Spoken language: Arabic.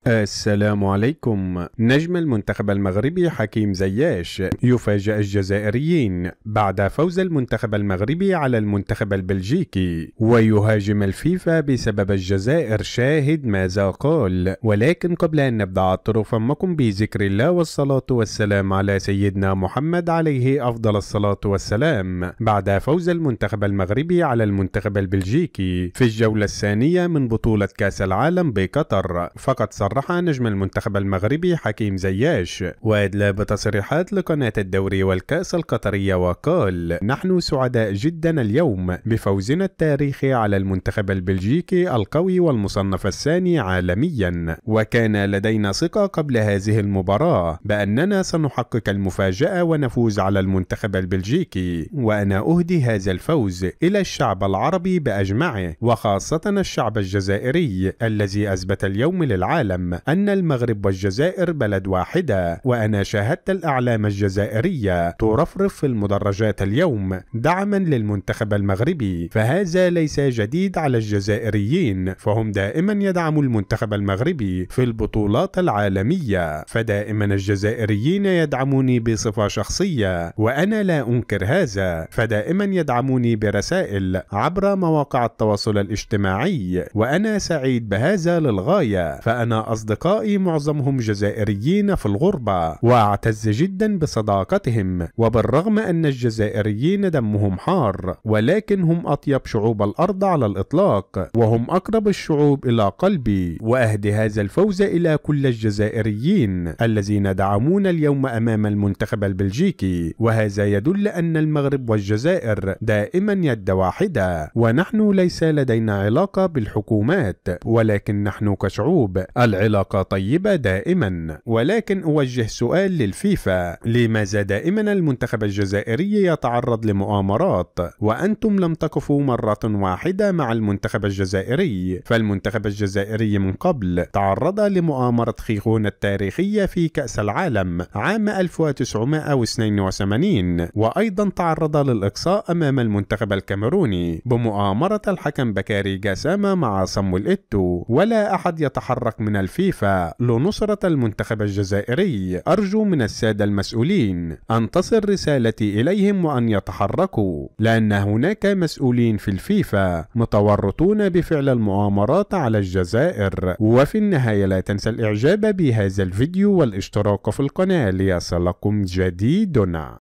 السلام عليكم. نجم المنتخب المغربي حكيم زياش يفاجأ الجزائريين بعد فوز المنتخب المغربي على المنتخب البلجيكي، ويهاجم الفيفا بسبب الجزائر. شاهد ماذا قال. ولكن قبل أن نبدأ عطروا فمكم بذكر الله والصلاة والسلام على سيدنا محمد عليه أفضل الصلاة والسلام. بعد فوز المنتخب المغربي على المنتخب البلجيكي في الجولة الثانية من بطولة كأس العالم بقطر، فقد صرح نجم المنتخب المغربي حكيم زياش وأدلى بتصريحات لقناة الدوري والكأس القطرية، وقال: نحن سعداء جدا اليوم بفوزنا التاريخي على المنتخب البلجيكي القوي والمصنف الثاني عالميا، وكان لدينا ثقة قبل هذه المباراة بأننا سنحقق المفاجأة ونفوز على المنتخب البلجيكي، وأنا أهدي هذا الفوز إلى الشعب العربي بأجمعه، وخاصة الشعب الجزائري الذي أثبت اليوم للعالم أن المغرب والجزائر بلد واحدة. وأنا شاهدت الأعلام الجزائرية ترفرف في المدرجات اليوم دعما للمنتخب المغربي، فهذا ليس جديد على الجزائريين، فهم دائما يدعموا المنتخب المغربي في البطولات العالمية، فدائما الجزائريين يدعموني بصفة شخصية وأنا لا أنكر هذا، فدائما يدعموني برسائل عبر مواقع التواصل الاجتماعي، وأنا سعيد بهذا للغاية، فأنا أصدقائي معظمهم جزائريين في الغربة وأعتز جدا بصداقتهم، وبالرغم أن الجزائريين دمهم حار ولكن هم أطيب شعوب الأرض على الإطلاق، وهم أقرب الشعوب إلى قلبي، وأهدي هذا الفوز إلى كل الجزائريين الذين دعمونا اليوم أمام المنتخب البلجيكي، وهذا يدل أن المغرب والجزائر دائما يد واحدة، ونحن ليس لدينا علاقة بالحكومات، ولكن نحن كشعوب العلاقة طيبة دائما. ولكن أوجه سؤال للفيفا: لماذا دائما المنتخب الجزائري يتعرض لمؤامرات وأنتم لم تقفوا مرة واحدة مع المنتخب الجزائري؟ فالمنتخب الجزائري من قبل تعرض لمؤامرة خيخون التاريخية في كأس العالم عام 1982، وأيضا تعرض للإقصاء أمام المنتخب الكاميروني بمؤامرة الحكم بكاري جاسامة مع صمويل إيتو، ولا أحد يتحرك من الفيفا لنصرة المنتخب الجزائري. أرجو من السادة المسؤولين أن تصل رسالتي إليهم وأن يتحركوا، لأن هناك مسؤولين في الفيفا متورطون بفعل المؤامرات على الجزائر. وفي النهاية لا تنسى الإعجاب بهذا الفيديو والاشتراك في القناة ليصلكم جديدنا.